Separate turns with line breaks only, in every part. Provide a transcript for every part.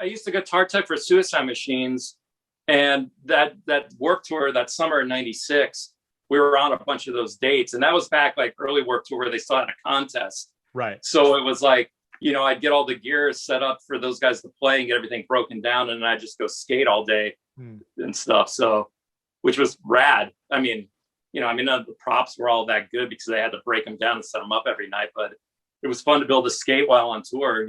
I used to guitar tech for Suicide Machines, and that Warped Tour that summer in '96, we were on a bunch of those dates, and that was back like early Warped Tour where they still had a contest.
Right.
So it was like, I'd get all the gear set up for those guys to play and get everything broken down, and then I'd just go skate all day and stuff. So, which was rad. I mean, none of the props were all that good because they had to break them down and set them up every night, but it was fun to build a skate while on tour,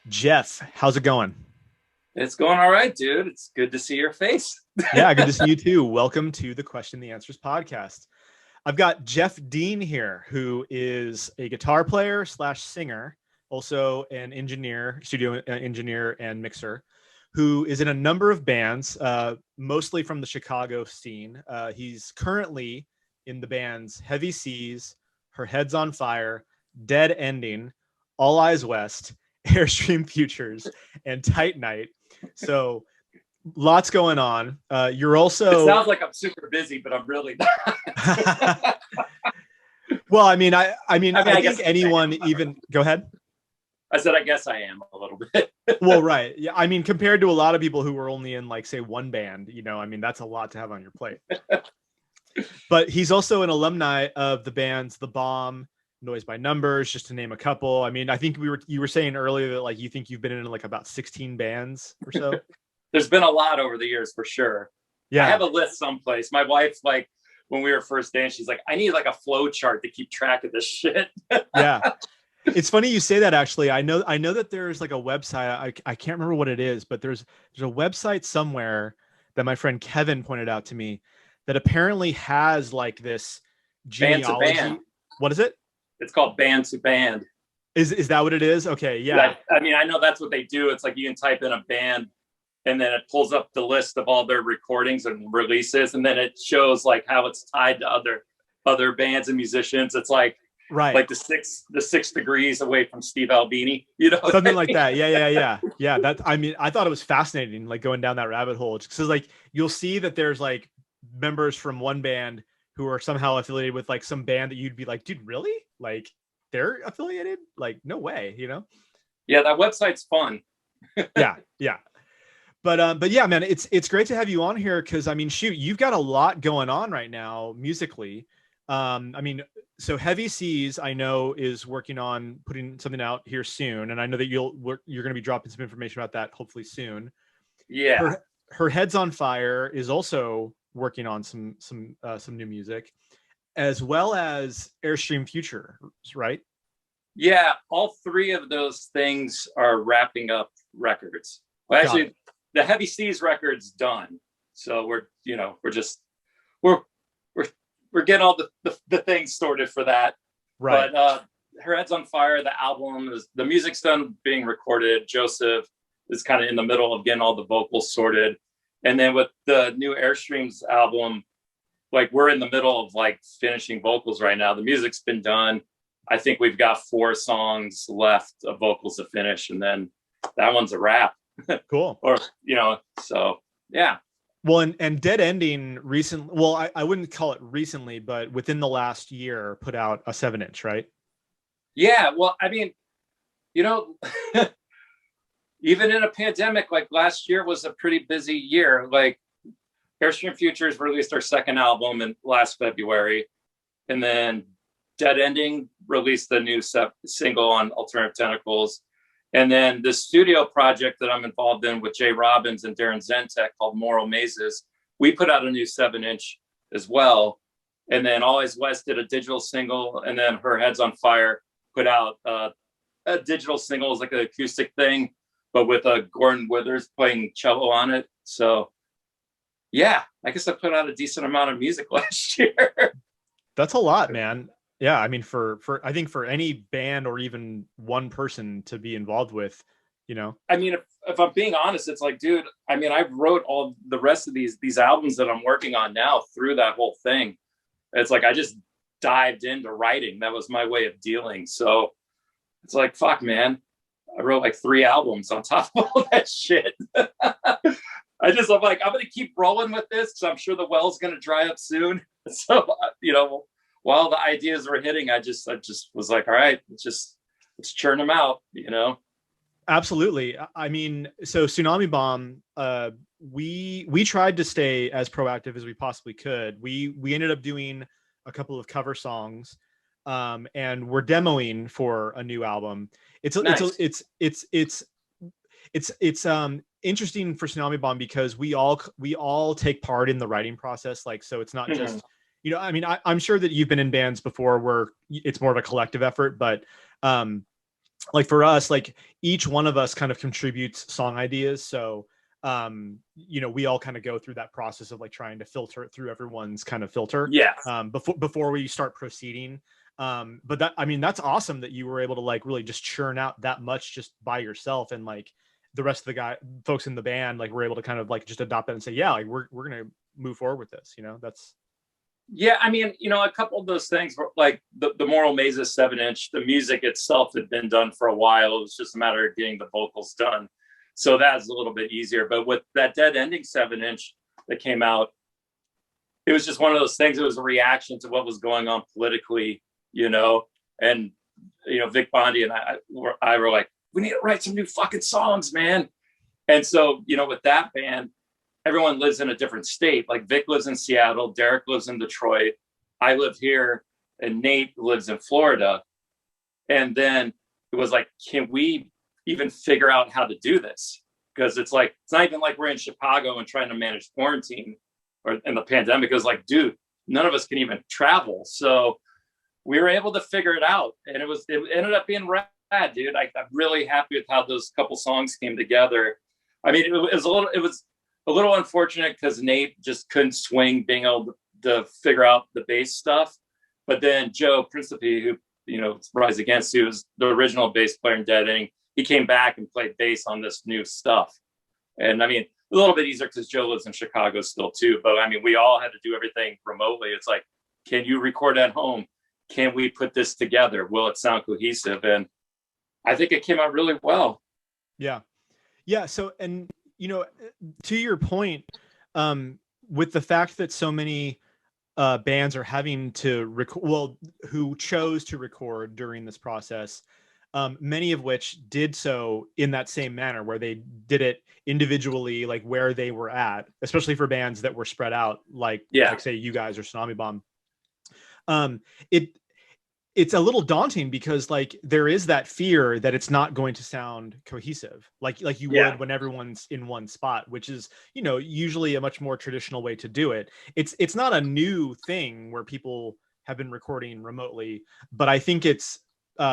Jeff, how's it going?
It's going all right, dude. It's good to see your face.
Yeah, good to see you too. Welcome to the Question the Answers podcast. I've got Jeff Dean here, who is a guitar player / singer, also an engineer, studio engineer and mixer, who is in a number of bands, mostly from the Chicago scene. He's currently in the bands Heavy Seas, Her Head's on Fire, Dead Ending, All Eyes West, Airstream Futures, and Tight Night. So lots going on. You're also...
It sounds like I'm super busy, but I'm really not.
Well, I think anyone even... Go ahead.
I said, I guess I am a little bit.
Well, right. Yeah. I mean, compared to a lot of people who were only in like, say, one band, that's a lot to have on your plate. But he's also an alumni of the bands The Bomb, Noise by Numbers, just to name a couple. I mean, I think you were saying earlier that like you think you've been in like about 16 bands or so.
There's been a lot over the years for sure. Yeah, I have a list someplace. My wife's like, when we were first dancing, she's like, I need like a flow chart to keep track of this shit.
Yeah, it's funny you say that. Actually, I know that there's like a website. I can't remember what it is, but there's a website somewhere that my friend Kevin pointed out to me that apparently has like this genealogy.
Band to band.
What is it?
It's called Band to Band.
Is that what it is? Okay, yeah.
I know that's what they do. It's like you can type in a band and then it pulls up the list of all their recordings and releases, and then it shows like how it's tied to other bands and musicians. It's like like the 6 degrees away from Steve Albini,
something like that. Yeah. That I thought it was fascinating, like going down that rabbit hole. Because like you'll see that there's like members from one band who are somehow affiliated with like some band that you'd be like, dude, really? Like they're affiliated? Like, no way,
Yeah, that website's fun.
Yeah. But yeah, man, it's great to have you on here because shoot, you've got a lot going on right now musically. So Heavy Seas, I know, is working on putting something out here soon, and I know that you're going to be dropping some information about that hopefully soon.
Yeah.
Her Head's on Fire is also working on some new music, as well as Airstream Futures, right?
Yeah, all three of those things are wrapping up records. Well, actually, the Heavy Seas record's done, so we're getting all the things sorted for that.
Right.
But Her Head's on Fire, the album the music's done being recorded. Joseph is kind of in the middle of getting all the vocals sorted. And then with the new Airstreams album, like we're in the middle of like finishing vocals right now. The music's been done. I think we've got 4 songs left of vocals to finish, and then that one's a wrap.
Cool.
Or, so yeah.
Well, and Dead Ending recently, well, I wouldn't call it recently, but within the last year put out a 7-inch, right?
Yeah. Well, even in a pandemic, like last year was a pretty busy year. Like Airstream Futures released our second album in last February, and then Dead Ending released the new single on Alternative Tentacles. And then the studio project that I'm involved in with Jay Robbins and Darren Zentek called Moral Mazes, we put out a new 7-inch as well. And then Always West did a digital single, and then Her Head's on Fire put out a digital single, like an acoustic thing. but with Gordon Withers playing cello on it. So yeah, I guess I put out a decent amount of music last year.
That's a lot, man. Yeah, I mean, for I think for any band or even one person to be involved with, you know.
I mean, if I'm being honest, it's like, dude, I mean, I wrote all the rest of these albums that I'm working on now through that whole thing. It's like I just dived into writing. That was my way of dealing. So it's like, fuck, man. I wrote like 3 albums on top of all that shit. I'm like, I'm gonna keep rolling with this because I'm sure the well's gonna dry up soon. So while the ideas were hitting, I just was like, all right, let's churn them out,
Absolutely. I mean, so Tsunami Bomb, we tried to stay as proactive as we possibly could. We ended up doing a couple of cover songs, and we're demoing for a new album. It's interesting for Tsunami Bomb because we all take part in the writing process. Like, so it's not just, I mean, I'm sure that you've been in bands before where it's more of a collective effort, but like for us, like each one of us kind of contributes song ideas. So, we all kind of go through that process of like trying to filter it through everyone's kind of filter.
Yeah.
Before we start proceeding. But that's awesome that you were able to like really just churn out that much just by yourself, and like the rest of the folks in the band, like were able to kind of like just adopt that and say, yeah, like we're going to move forward with this, that's.
Yeah, I mean, a couple of those things were like the Moral Mazes 7-inch, the music itself had been done for a while. It was just a matter of getting the vocals done. So that's a little bit easier. But with that Dead Ending 7-inch that came out, it was just one of those things. It was a reaction to what was going on politically, and, Vic Bondi and I were like, we need to write some new fucking songs, man. And so, with that band, everyone lives in a different state. Like Vic lives in Seattle, Derek lives in Detroit, I live here, and Nate lives in Florida. And then it was like, can we even figure out how to do this? Because it's like, it's not even like we're in Chicago and trying to manage quarantine or in the pandemic. It was like, dude, none of us can even travel. So we were able to figure it out. And it ended up being rad, dude. I'm really happy with how those couple songs came together. I mean, it was a little unfortunate because Nate just couldn't swing being able to figure out the bass stuff. But then Joe Principe, who, Rise Against, who was the original bass player in Dead Ending, he came back and played bass on this new stuff. And I mean, a little bit easier because Joe lives in Chicago still too. But I mean, we all had to do everything remotely. It's like, can you record at home? Can we put this together? Will it sound cohesive? And I think it came out really well.
Yeah. Yeah. So, and, to your point, with the fact that so many bands are having to who chose to record during this process, many of which did so in that same manner where they did it individually, like where they were at, especially for bands that were spread out, like say you guys or Tsunami Bomb. It's a little daunting because like there is that fear that it's not going to sound cohesive like you would when everyone's in one spot, which is, usually a much more traditional way to do it. It's not a new thing where people have been recording remotely, but I think it's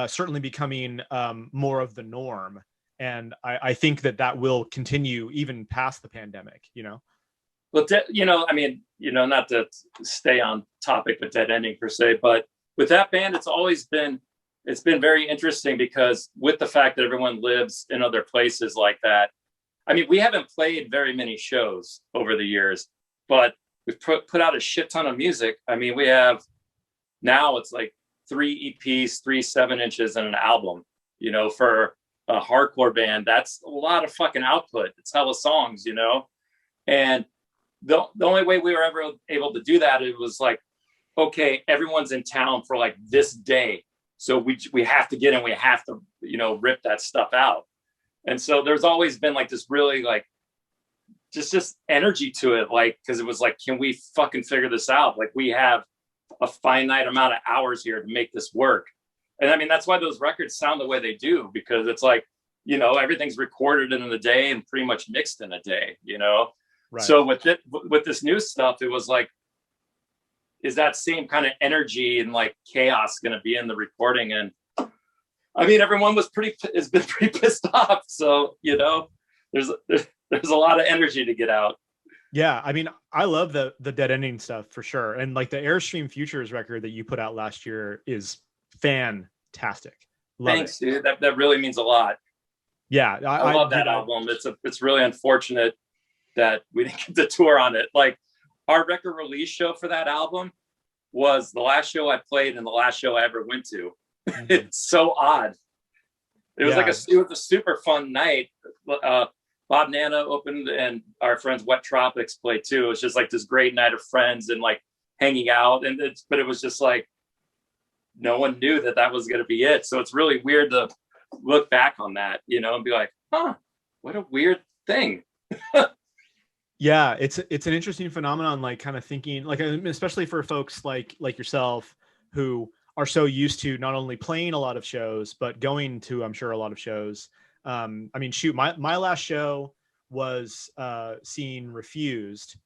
certainly becoming more of the norm. And I think that will continue even past the pandemic,
Well, I mean, not to stay on topic with Dead Ending per se, but with that band, it's been very interesting because with the fact that everyone lives in other places like that, I mean, we haven't played very many shows over the years, but we've put out a shit ton of music. I mean, we have now it's like 3 EPs, 3 7-inches, and an album. For a hardcore band, that's a lot of fucking output. It's hella songs, And the only way we were ever able to do that, it was like, okay, everyone's in town for like this day. So we have to get in, we have to, rip that stuff out. And so there's always been like this really like, just energy to it. Like, cause it was like, can we fucking figure this out? Like we have a finite amount of hours here to make this work. And I mean, that's why those records sound the way they do, because it's like, everything's recorded in a day and pretty much mixed in a day, Right. So with this new stuff, it was like, is that same kind of energy and like chaos going to be in the recording? And I mean, everyone has been pretty pissed off. So, you know, there's a lot of energy to get out.
Yeah, I mean, I love the dead ending stuff for sure. And like the Airstream Futures record that you put out last year is fantastic. Love
Thanks,
it.
dude. That really means a lot.
Yeah,
I love that album. It's really unfortunate that we didn't get to tour on it. Like our record release show for that album was the last show I played and the last show I ever went to. Mm-hmm. It's so odd. It was it was a super fun night. Bob Nana opened and our friends Wet Tropics played too. It was just like this great night of friends and like hanging out. But it was just like, no one knew that was going to be it. So it's really weird to look back on that, you know, and be like, huh, what a weird thing.
Yeah, it's an interesting phenomenon, like kind of thinking, like especially for folks like yourself who are so used to not only playing a lot of shows, but going to, I'm sure, a lot of shows. I mean, shoot, my last show was seeing Refused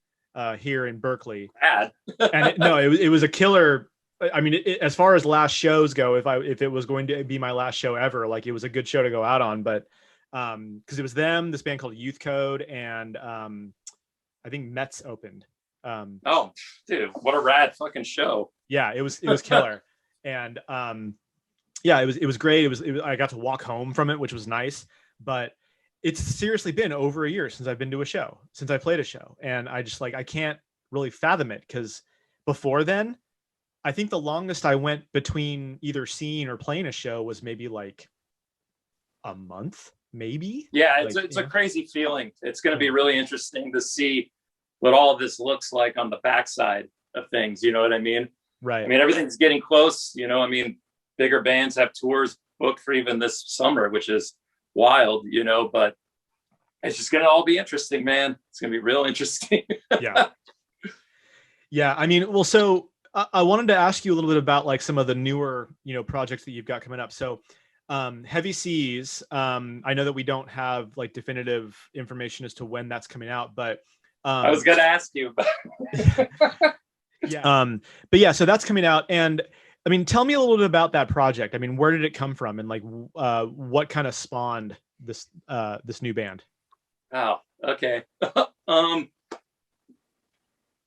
here in Berkeley.
Bad.
And it was a killer. I mean, as far as last shows go, if it was going to be my last show ever, like it was a good show to go out on. But because it was this band called Youth Code, and I think Mets opened.
Oh, dude, what a rad fucking show!
Yeah, it was killer, and yeah, it was great. It was I got to walk home from it, which was nice. But it's seriously been over a year since I've been to a show, since I played a show, and I just I can't really fathom it, because before then, I think the longest I went between either seeing or playing a show was maybe like a month, maybe.
Yeah, it's a crazy feeling. It's going to be really interesting to see what all of this looks like on the backside of things. You know what I mean?
Right.
I mean, everything's getting close. You know, I mean, bigger bands have tours booked for even this summer, which is wild, you know, but it's just going to all be interesting, man. It's going to be real interesting.
Yeah. Yeah. I mean, well, so I wanted to ask you a little bit about like some of the newer, you know, projects that you've got coming up. So Heavy Seas, I know that we don't have like definitive information as to when that's coming out, but
I was going to ask you.
Yeah. But yeah, so that's coming out. And I mean, tell me a little bit about that project. I mean, where did it come from, and like what kind of spawned this new band?
Oh, okay.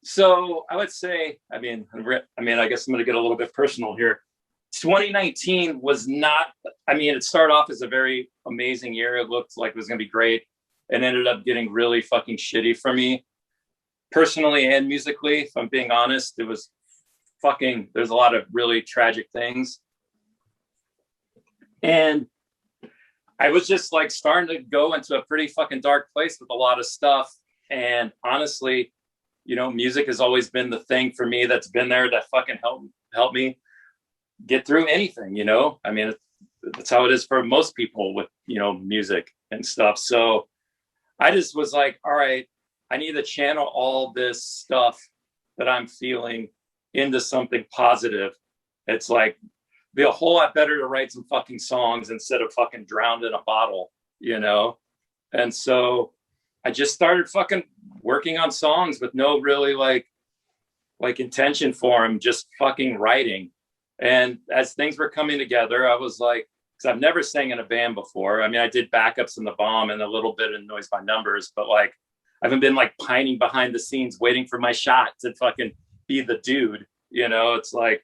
So I would say, I guess I'm going to get a little bit personal here. 2019 was not, it started off as a very amazing year. It looked like it was going to be great, and ended up getting really fucking shitty for me personally and musically. If I'm being honest, it was there's a lot of really tragic things. And I was just like starting to go into a pretty fucking dark place with a lot of stuff. And honestly, you know, music has always been the thing for me that's been there to fucking help me get through anything, you know? I mean, that's how it is for most people with, you know, music and stuff. So I just was like, all right, I need to channel all this stuff that I'm feeling into something positive. It's like, be a whole lot better to write some fucking songs instead of fucking drowned in a bottle, you know? And so I just started fucking working on songs with no really like intention for them, just fucking writing. And as things were coming together, I was like, because I've never sang in a band before. I mean, I did backups in the Bomb and a little bit in Noise by Numbers, but like, I haven't been like pining behind the scenes waiting for my shot to fucking be the dude. You know, it's like,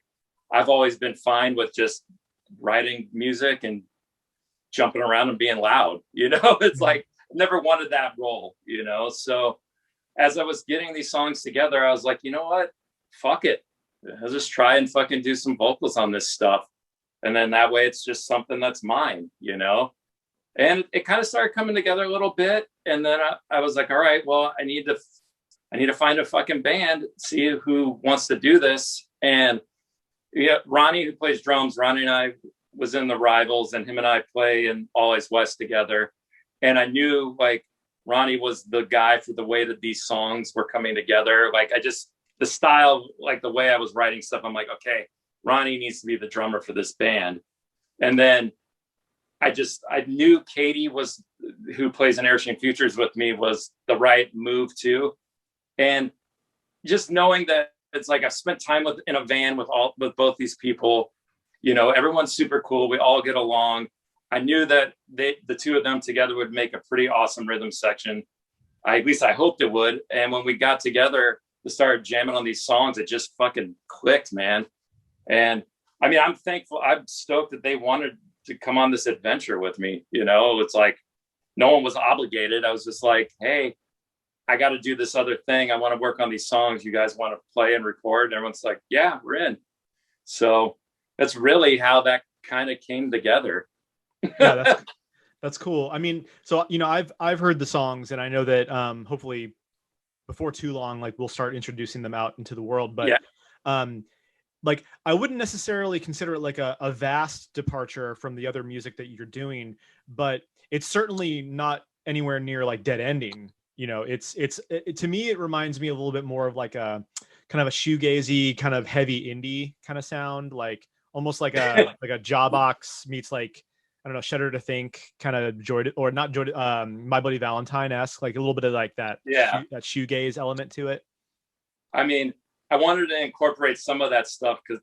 I've always been fine with just writing music and jumping around and being loud. You know, it's like, never wanted that role, you know? So as I was getting these songs together, I was like, you know what? Fuck it. I'll just try and fucking do some vocals on this stuff. And then that way it's just something that's mine, you know? And it kind of started coming together a little bit. And then I was like, all right, well, I need to find a fucking band, see who wants to do this. And yeah, Ronnie, who plays drums, Ronnie and I was in the Rivals, and him and I play in Always West together. And I knew like Ronnie was the guy for the way that these songs were coming together. Like the style, like the way I was writing stuff, I'm like, okay, Ronnie needs to be the drummer for this band. And then I knew Katie who plays in Airstream Futures with me, was the right move too. And just knowing that it's like I've spent time in a van with both these people, You know, everyone's super cool. We all get along. I knew that the two of them together would make a pretty awesome rhythm section. At least I hoped it would. And when we got together to start jamming on these songs, it just fucking clicked, man. And I mean, I'm thankful. I'm stoked that they wanted to come on this adventure with me. You know, it's like no one was obligated. I was just like, hey, I got to do this other thing. I want to work on these songs. You guys want to play and record? And everyone's like, yeah, we're in. So that's really how that kind of came together.
Yeah, that's cool. I mean, so, you know, I've heard the songs, and I know that hopefully before too long, like we'll start introducing them out into the world. But yeah. Like I wouldn't necessarily consider it like a vast departure from the other music that you're doing, but it's certainly not anywhere near like Dead Ending. You know, it to me, it reminds me a little bit more of like a kind of a shoegazy, kind of heavy indie kind of sound, like almost like a like a Jawbox meets like, I don't know, Shudder to Think, kind of or not Joy, My Bloody Valentine-esque, like a little bit of like that, that shoegaze element to it.
I mean, I wanted to incorporate some of that stuff because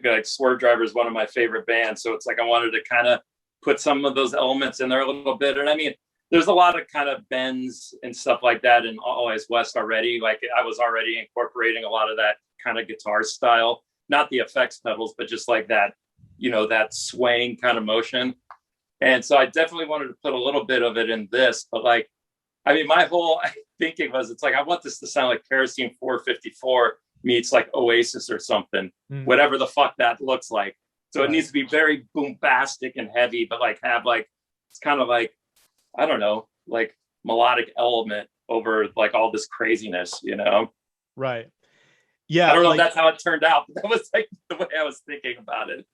like Swerve Driver is one of my favorite bands. So it's like I wanted to kind of put some of those elements in there a little bit. And I mean, there's a lot of kind of bends and stuff like that in Always West already. Like I was already incorporating a lot of that kind of guitar style, not the effects pedals, but just like that, you know, that swaying kind of motion. And so I definitely wanted to put a little bit of it in this, but like, I mean, my whole thinking was, it's like, I want this to sound like Kerosene 454 meets like Oasis or something, whatever the fuck that looks like. So it needs to be very bombastic and heavy, but like have like, it's kind of like, I don't know, like melodic element over like all this craziness, you know?
Right. Yeah.
I don't know if that's how it turned out, but that was like the way I was thinking about it.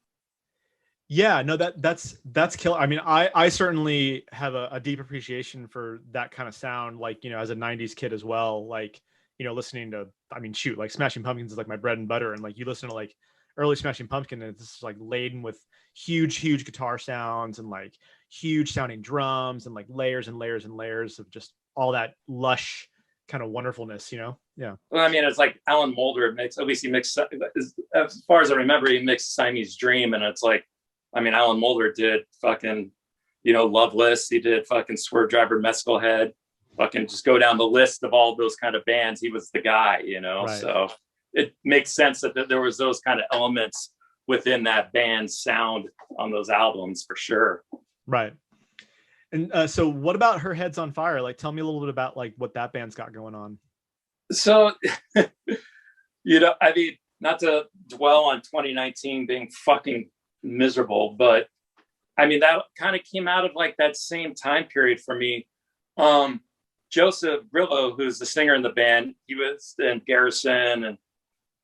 Yeah, no, that's killer. I mean, I certainly have a deep appreciation for that kind of sound, like, you know, as a 90s kid as well, like, you know, listening to, I mean, shoot, like Smashing Pumpkins is like my bread and butter. And like, you listen to like early Smashing Pumpkin, and it's like laden with huge guitar sounds and like huge sounding drums and like layers and layers and layers of just all that lush kind of wonderfulness, you know? Yeah.
Well, I mean, it's like Alan Moulder mixed, at least he mixed, as far as I remember, he mixed Siamese Dream. And it's like, I mean, Alan Moulder did fucking, you know, Loveless. He did fucking Swerve Driver, Mescal Head. Fucking just go down the list of all those kind of bands. He was the guy, you know. Right. So it makes sense that there was those kind of elements within that band's sound on those albums for sure.
Right. And so what about Her Head's on Fire? Like, tell me a little bit about like what that band's got going on.
So, you know, I mean, not to dwell on 2019 being fucking miserable, but I mean, that kind of came out of like that same time period for me. Joseph Brillo, who's the singer in the band, he was in Garrison and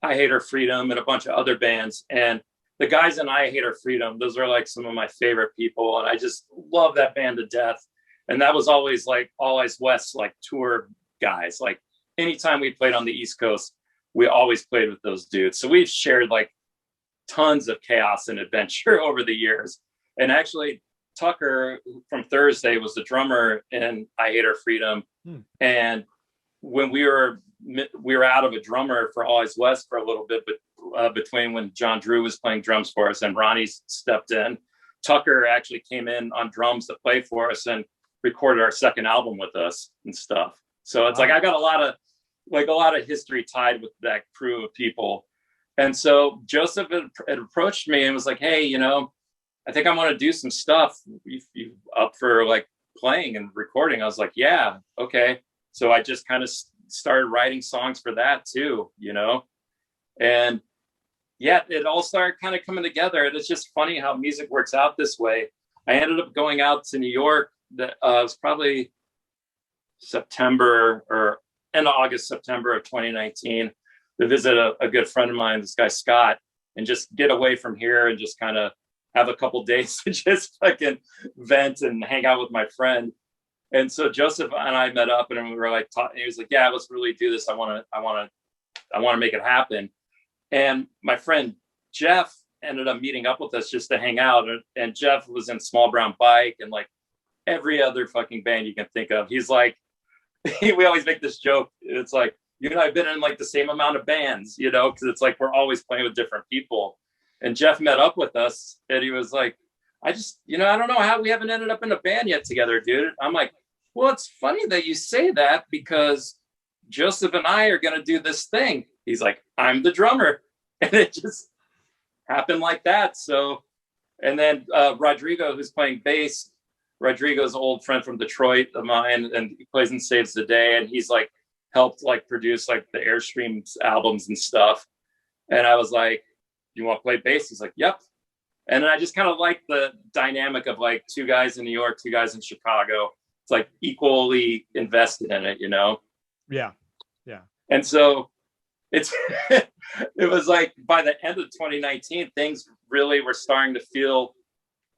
I Hate Our Freedom and a bunch of other bands. And the guys in I Hate Our Freedom, those are like some of my favorite people. And I just love that band to death. And that was always like Always West, like tour guys. Like anytime we played on the East Coast, we always played with those dudes. So we've shared like tons of chaos and adventure over the years. And actually, Tucker from Thursday was the drummer in I Hate Our Freedom. And when we were out of a drummer for Always West for a little bit, but between when John Drew was playing drums for us and Ronnie stepped in, Tucker actually came in on drums to play for us and recorded our second album with us and stuff. So it's like I got a lot of history tied with that crew of people. And so Joseph had approached me and was like, hey, you know, I think I want to do some stuff. You up for like playing and recording? I was like, yeah, okay. So I just kind of started writing songs for that too, you know? And yeah, it all started kind of coming together. And it's just funny how music works out this way. I ended up going out to New York. That was probably September or end of August, September of 2019 to visit a good friend of mine, this guy, Scott, and just get away from here and just kind of have a couple days to just fucking vent and hang out with my friend. And so Joseph and I met up and we were like, he was like, yeah, let's really do this. I want to make it happen. And my friend Jeff ended up meeting up with us just to hang out. And Jeff was in Small Brown Bike and like every other fucking band you can think of. He's like, we always make this joke. It's like, you and I have been in like the same amount of bands, you know, because it's like we're always playing with different people. And Jeff met up with us and he was like, I just, I don't know how we haven't ended up in a band yet together, dude. I'm like, well, it's funny that you say that because Joseph and I are going to do this thing. He's like, I'm the drummer. And it just happened like that. So, and then Rodrigo, who's playing bass, Rodrigo's an old friend from Detroit of mine, and he plays in Saves the Day. And he's like helped like produce like the Airstream albums and stuff. And I was like, you want to play bass? He's like, yep. And I just kind of like the dynamic of like two guys in New York, two guys in Chicago. It's like equally invested in it,
Yeah. Yeah. And
so it's, it was like by the end of 2019, things really were starting to feel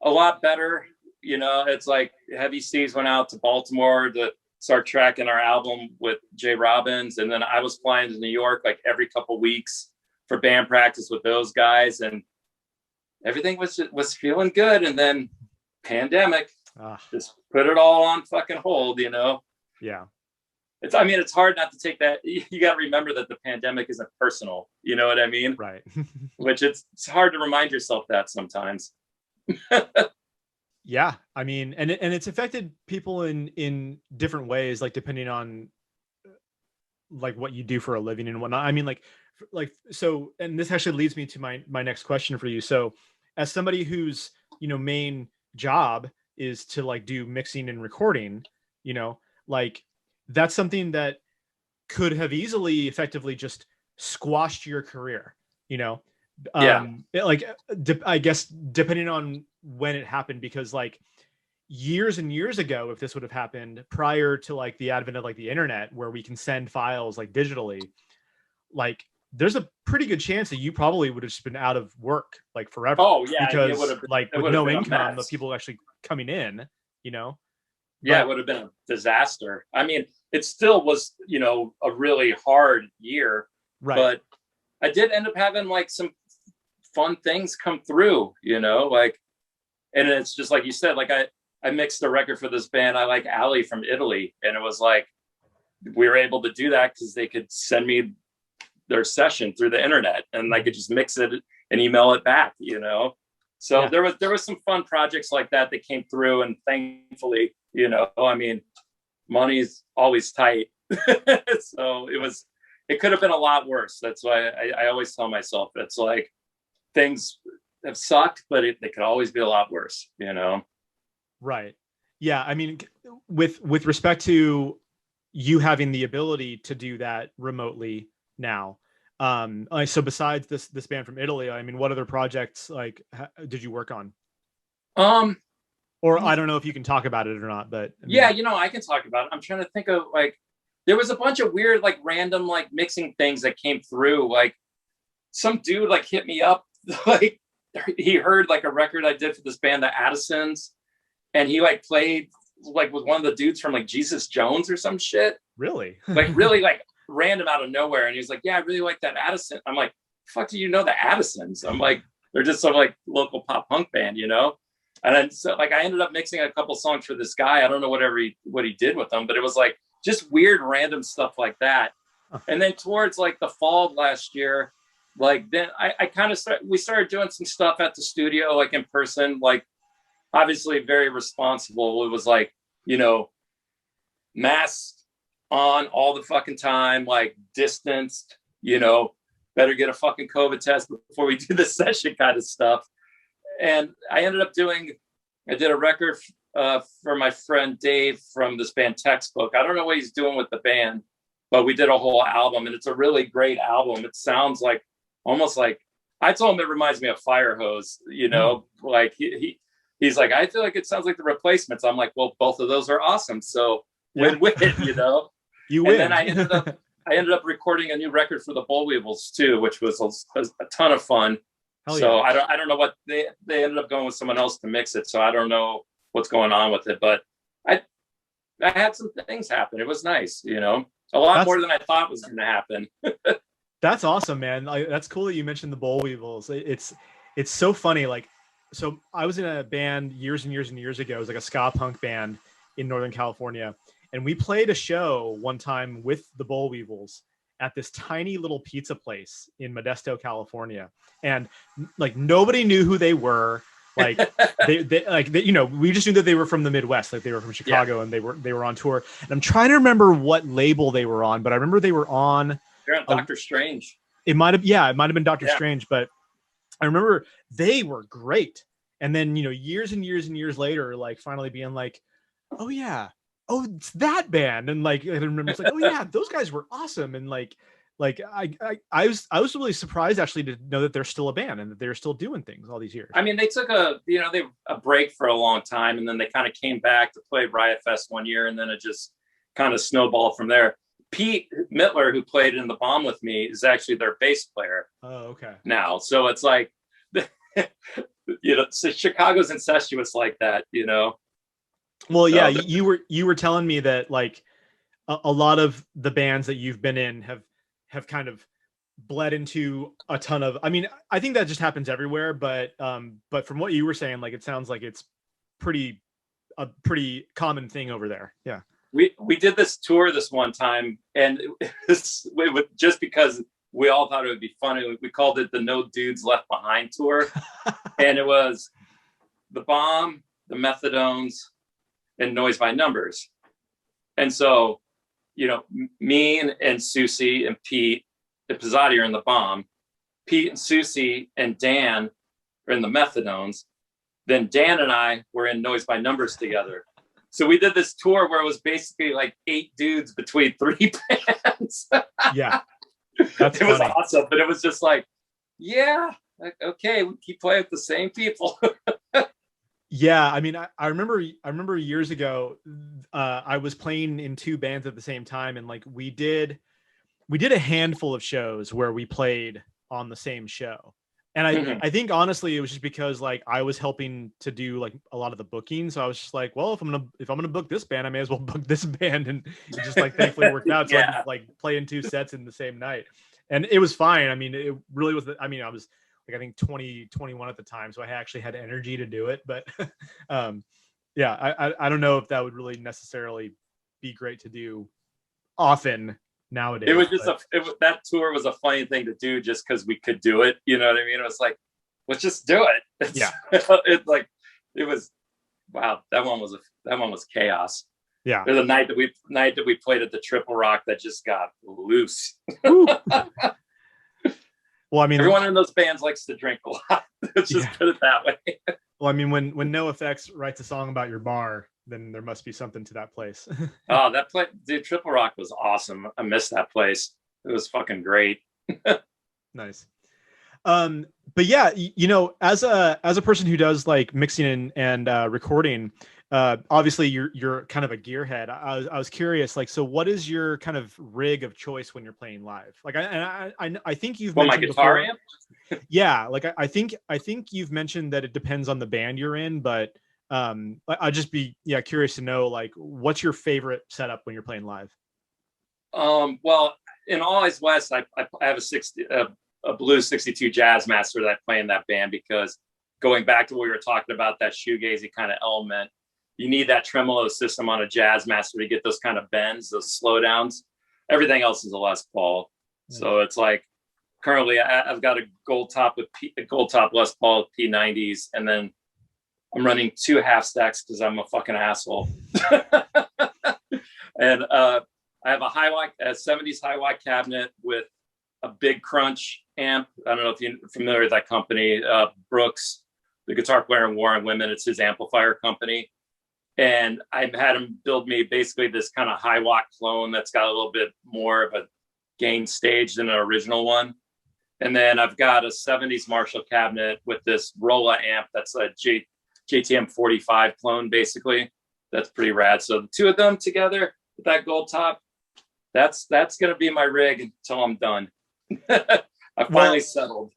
a lot better. It's like Heavy Seas went out to Baltimore to start tracking our album with Jay Robbins. And then I was flying to New York like every couple of weeks for band practice with those guys. And everything was feeling good. And then pandemic just put it all on fucking hold,
Yeah.
It's hard not to take that. You got to remember that the pandemic isn't personal. You know what I mean?
Right.
Which it's hard to remind yourself that sometimes.
Yeah. I mean, and it's affected people in different ways, like depending on like what you do for a living and whatnot. I mean, so, and this actually leads me to my next question for you. So as somebody whose, main job is to like do mixing and recording, like that's something that could have easily effectively just squashed your career, I guess depending on when it happened, because like years and years ago, if this would have happened prior to like the advent of like the internet where we can send files like digitally, like there's a pretty good chance that you probably would have just been out of work like forever.
Oh yeah.
Because like with no income of people actually coming in,
Yeah, it would have been a disaster. I mean, it still was, a really hard year,
right?
But I did end up having like some fun things come through, like, and it's just like you said, like I mixed a record for this band. I like Ali from Italy. And it was like, we were able to do that because they could send me their session through the internet and I could just mix it and email it back, So there was some fun projects like that came through. And thankfully, I mean, money's always tight. So it could have been a lot worse. That's why I always tell myself, it's like things have sucked, but they could always be a lot worse,
Right. Yeah. I mean, with respect to you having the ability to do that remotely now, so besides this band from Italy, I mean, what other projects like did you work on? Or I don't know if you can talk about it or not, but
I mean, yeah, I can talk about it. I'm trying to think of like, there was a bunch of weird, like random, like mixing things that came through. Like some dude like hit me up, like he heard like a record I did for this band, the Addisons, and he like played like with one of the dudes from like Jesus Jones or some shit.
Really?
Like really like random out of nowhere. And he was like, yeah, I really like that Addison. I'm like, fuck do you know the Addisons? I'm like, they're just some like local pop punk band, And then so like I ended up mixing a couple songs for this guy. I don't know what he did with them, but it was like just weird random stuff like that. And then towards like the fall of last year, like then I kind of we started doing some stuff at the studio, like in person, like obviously very responsible. It was like, masked on all the fucking time, like distanced, better get a fucking COVID test before we do the session kind of stuff. And I ended up I did a record for my friend Dave from this band Textbook. I don't know what he's doing with the band, but we did a whole album and it's a really great album. It sounds like almost like, I told him it reminds me of Fire Hose, like he's like, I feel like it sounds like the Replacements. I'm like, well, both of those are awesome. So win-win,
You win.
And then I ended up recording a new record for the Bullweevils too, which was a ton of fun.
Hell
so
yeah.
I don't know what they ended up going with someone else to mix it. So I don't know what's going on with it, but I had some things happen. It was nice, a lot more than I thought was going to happen.
That's awesome, man. That's cool that you mentioned the Bullweevils. It's so funny. Like, so I was in a band years and years and years ago. It was like a ska punk band in Northern California. And we played a show one time with the Bullweevils. at this tiny little pizza place in Modesto, California, and like nobody knew who they were. Like we just knew that they were from the Midwest, like they were from Chicago, and they were on tour. And I'm trying to remember what label they were on, but I remember they were on.
They're on Doctor Strange.
It might have been Doctor Strange, but I remember they were great. And then years and years and years later, like finally being like, oh yeah, oh it's that band, and like I remember it's like, oh yeah, those guys were awesome, and like I was really surprised actually to know that they're still a band and that they're still doing things all these years.
I mean, they took a break for a long time, and then they kind of came back to play Riot Fest one year, and then it just kind of snowballed from there. Pete Mittler, who played in the Bomb with me, is actually their bass player.
Oh, okay.
Now, so it's like, so Chicago's incestuous like that,
Well, yeah, you were telling me that like a lot of the bands that you've been in have kind of bled into a ton of, I mean, I think that just happens everywhere, but from what you were saying, like, it sounds like it's a pretty common thing over there. Yeah.
We did this tour this one time, and just because we all thought it would be funny, we called it the No Dudes Left Behind tour. And it was the Bomb, the Methadones, and Noise by Numbers. And so, me and Susie and Pete and Pizzotti are in the Bomb. Pete and Susie and Dan are in the Methadones. Then Dan and I were in Noise by Numbers together. So we did this tour where it was basically like 8 dudes between 3 bands.
Yeah.
It was awesome, but it was just like, yeah, okay, we keep playing with the same people.
Yeah, I mean, I remember years ago, I was playing in 2 bands at the same time, and like we did a handful of shows where we played on the same show. And I think honestly it was just because like I was helping to do like a lot of the booking, so I was just like, well, if I'm gonna book this band, I may as well book this band, and it just like thankfully worked out. So I could like play in 2 sets in the same night, and it was fine. I mean, it really was. I mean, I was like, I think 21 at the time, so I actually had energy to do it. But yeah, I don't know if that would really necessarily be great to do often nowadays.
It was just that tour was a funny thing to do just because we could do it. You know what I mean? It was like, let's just do it.
Yeah.
It was wow. That one was chaos.
Yeah.
There's a night that we played at the Triple Rock that just got loose.
Well, I mean,
everyone in those bands likes to drink a lot. Let's just put it that way.
Well, I mean, when NoFX writes a song about your bar, then there must be something to that place.
Oh, that place, dude, Triple Rock was awesome. I miss that place. It was fucking great.
Nice. But yeah, as a person who does like mixing and recording, obviously you're kind of a gearhead. I was curious, like, so what is your kind of rig of choice when you're playing live? Like, I think you've mentioned
my guitar
before,
amp.
Yeah, like I think you've mentioned that it depends on the band you're in, but I'd just be curious to know, like, what's your favorite setup when you're playing live?
Well, in All Eyes West, I have a Blue 62 Jazzmaster that I play in that band, because going back to what we were talking about, that shoegazy kind of element, you need that tremolo system on a Jazzmaster to get those kind of bends, those slowdowns. Everything else is a Les Paul. So it's like, currently I've got a gold top Les Paul P90s, and then I'm running 2 half stacks because I'm a fucking asshole. And I have a 70s high watt cabinet with a Big Crunch amp. I don't know if you're familiar with that company, Brooks, the guitar player in War on Women. It's his amplifier company. And I've had him build me basically this kind of high watt clone that's got a little bit more of a gain stage than an original one. And then I've got a 70s Marshall cabinet with this Rolla amp that's a JTM 45 clone, basically. That's pretty rad. So the 2 of them together with that gold top, that's going to be my rig until I'm done. I finally settled.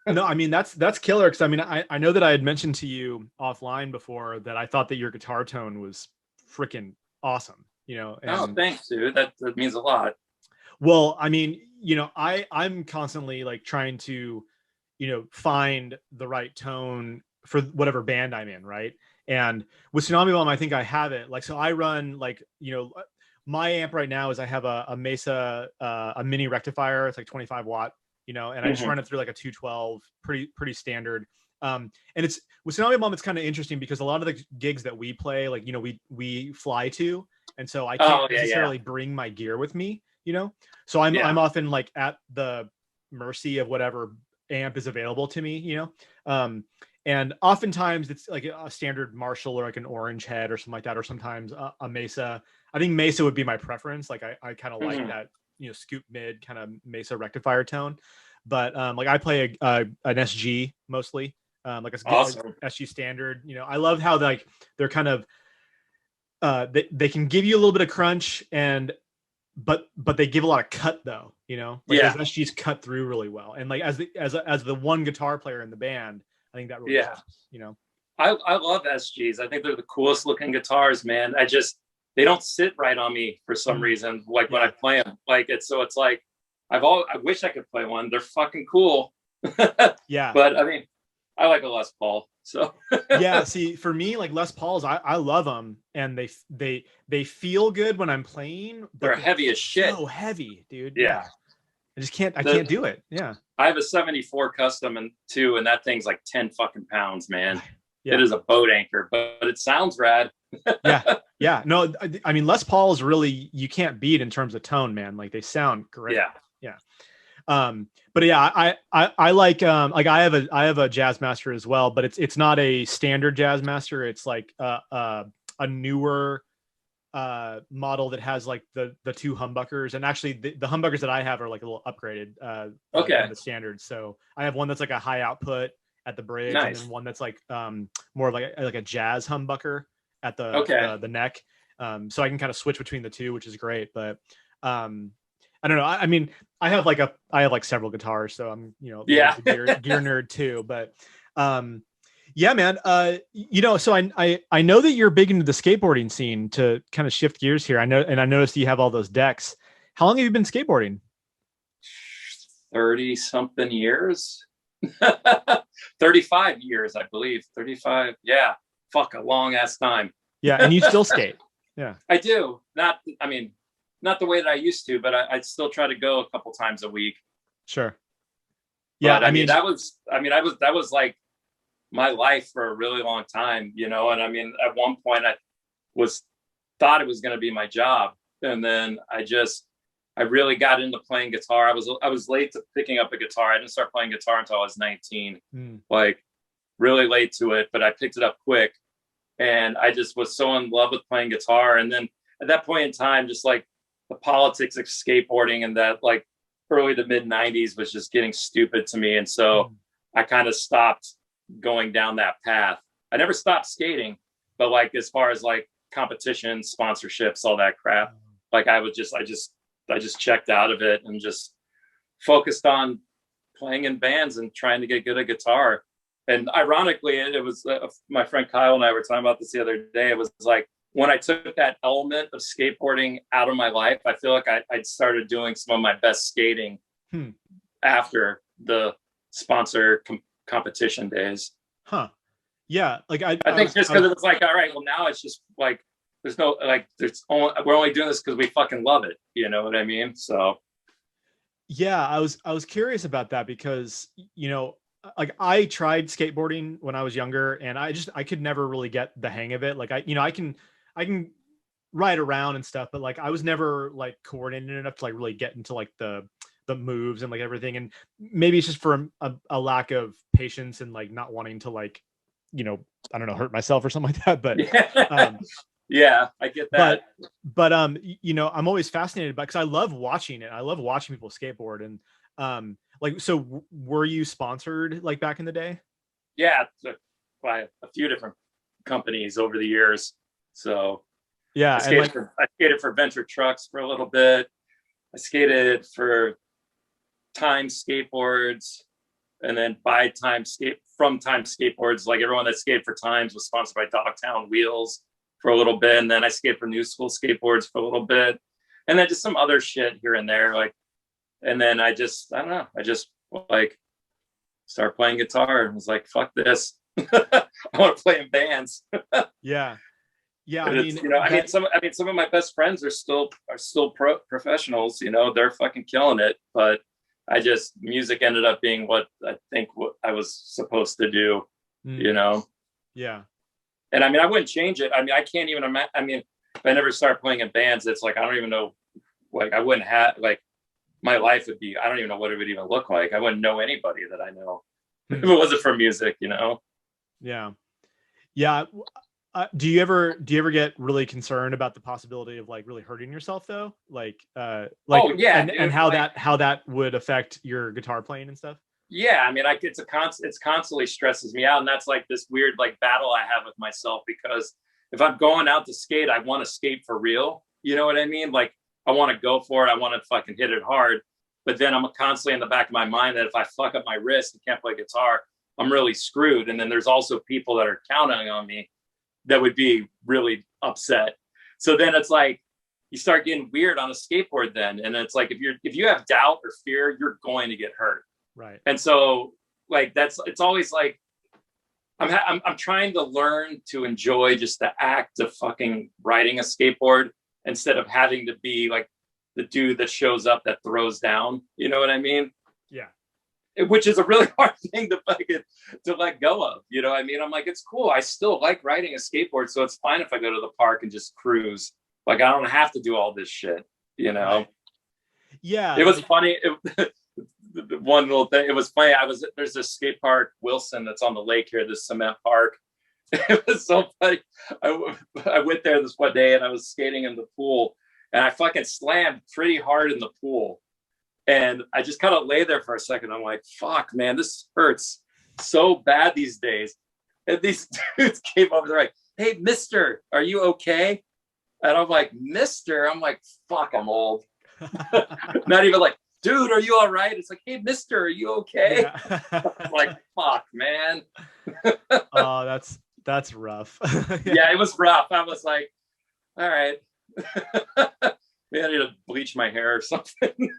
No, I mean, that's killer. Because I mean, I know that I had mentioned to you offline before that I thought that your guitar tone was freaking awesome. And,
oh, thanks, dude. That means a lot.
Well, I mean, I'm constantly like trying to, find the right tone for whatever band I'm in, right? And with Tsunami Bomb, I think I have it. Like, so I run like, my amp right now is I have a Mesa, a mini rectifier. It's like 25 watt, you know, and I just run it through like a 212, pretty standard. And it's with Tsunami Bomb, it's kind of interesting because a lot of the gigs that we play, like, you know, we fly to, and so I can't necessarily bring my gear with me, you know, so I'm often like at the mercy of whatever amp is available to me, you know. And oftentimes it's like a standard Marshall or like an Orange Head or something like that, or sometimes a Mesa. I think Mesa would be my preference. Like I kind of like that, you know, scoop mid kind of Mesa rectifier tone. But like I play an SG mostly, like a SG standard. You know, I love how like they're kind of they can give you a little bit of crunch but they give a lot of cut though, you know. Like those SGs cut through really well, and like as the one guitar player in the band, I think that really helps, you know. I
love SGs. I think they're the coolest looking guitars, man. They don't sit right on me for some reason. Like when I play them, like it's like I wish I could play one. They're fucking cool.
Yeah.
But I mean, I like a Les Paul. So
yeah, see, for me, like Les Pauls, I love them, and they feel good when I'm playing. But
they're heavy as shit.
So heavy, dude.
Yeah.
I just can't. I can't do it. Yeah.
I have a 74 custom and that thing's like 10 fucking pounds, man.
Yeah.
It is a boat anchor, but it sounds rad.
Yeah. No, I mean, Les Paul's really, you can't beat in terms of tone, man. Like they sound great. Yeah. But yeah, I like I have a Jazzmaster as well, but it's not a standard Jazzmaster. It's like a newer model that has like the two humbuckers, and actually the humbuckers that I have are like a little upgraded than the standard. So I have one that's like a high output at the bridge, and then one that's like more of like a jazz humbucker at the neck. So I can kind of switch between the two, which is great. But I don't know. I mean, I have like several guitars, so I'm, you know, gear nerd too. But yeah, man. You know, so I know that you're big into the skateboarding scene. To kind of shift gears here, I noticed you have all those decks. How long have you been skateboarding?
30 something years. 35 years, I believe. 35. Yeah. Fuck, a long ass time.
Yeah, and you still skate. Yeah.
I do. Not the way that I used to, but I still try to go a couple times a week.
Sure. Yeah,
but, I mean that was like my life for a really long time, you know. And I mean, at one point I thought it was going to be my job, and then I really got into playing guitar. I was late to picking up a guitar. I didn't start playing guitar until I was 19, like really late to it, but I picked it up quick, and I just was so in love with playing guitar. And then at that point in time, just like the politics of skateboarding and that like early to mid 90s was just getting stupid to me. And so I kind of stopped going down that path. I never stopped skating, but like, as far as like competition, sponsorships, all that crap, like I just checked out of it and just focused on playing in bands and trying to get good at guitar. And ironically, it was my friend Kyle and I were talking about this the other day. It was like, when I took that element of skateboarding out of my life, I feel like I'd started doing some of my best skating after the sponsor competition days.
Huh. Yeah. Like I
think just because it was like, all right, well now it's just like, we're only doing this because we fucking love it. You know what I mean? So.
Yeah, I was curious about that because, you know, like I tried skateboarding when I was younger, and I could never really get the hang of it. Like I can ride around and stuff, but like I was never like coordinated enough to like really get into like the moves and like everything. And maybe it's just for a lack of patience and like not wanting to like, you know, I don't know, hurt myself or something like that. But
yeah, I get that.
But you know, I'm always fascinated by, because I love watching it. I love watching people skateboard. And like, so were you sponsored like back in the day?
Yeah, by a few different companies over the years. So
yeah,
I skated for Venture Trucks for a little bit. I skated for Time Skateboards, and then from Time Skateboards, like everyone that skated for Times was sponsored by Dogtown Wheels for a little bit. And then I skated for New School Skateboards for a little bit, and then just some other shit here and there. Like, and then I don't know. I just like started playing guitar and was like, fuck this. I want to play in bands.
Yeah. Yeah,
But
I
it's,
mean,
some of my best friends are still professionals. They're fucking killing it. But music ended up being what I think what I was supposed to do.
Yeah.
And I wouldn't change it. I can't even imagine. If I never start playing in bands, it's like I don't even know. Like I wouldn't have like my life would be. I don't even know what it would even look like. I wouldn't know anybody that I know if it wasn't for music.
Yeah. Yeah. Do you ever get really concerned about the possibility of like really hurting yourself though?
Oh yeah,
and
dude,
how that would affect your guitar playing and stuff?
Yeah, it's constantly stresses me out, and that's like this weird like battle I have with myself, because if I'm going out to skate, I want to skate for real. You know what I mean? Like I want to go for it. I want to fucking hit it hard. But then I'm constantly in the back of my mind that if I fuck up my wrist and can't play guitar, I'm really screwed. And then there's also people that are counting on me that would be really upset. So then it's like you start getting weird on a skateboard then. And it's like if you have doubt or fear, you're going to get hurt.
Right.
And so like it's always like I'm trying to learn to enjoy just the act of fucking riding a skateboard instead of having to be like the dude that shows up that throws down. You know what I mean?
Yeah.
Which is a really hard thing to let go of. You know what I mean? I'm like, it's cool. I still like riding a skateboard, so it's fine if I go to the park and just cruise. Like I don't have to do all this shit.
Right. Yeah.
It was funny. One little thing. It was funny. There's this skate park, Wilson, that's on the lake here, this cement park. It was so funny. I went there this one day and I was skating in the pool and I fucking slammed pretty hard in the pool. And I just kind of lay there for a second. I'm like, fuck, man, this hurts so bad these days. And these dudes came over, they're like, hey, mister, are you okay? And I'm like, mister? I'm like, fuck, I'm old. Not even like, dude, are you all right? It's like, hey, mister, are you okay? Yeah. I'm like, fuck, man.
Oh, that's rough.
Yeah, it was rough. I was like, all right. Maybe I need to bleach my hair or something.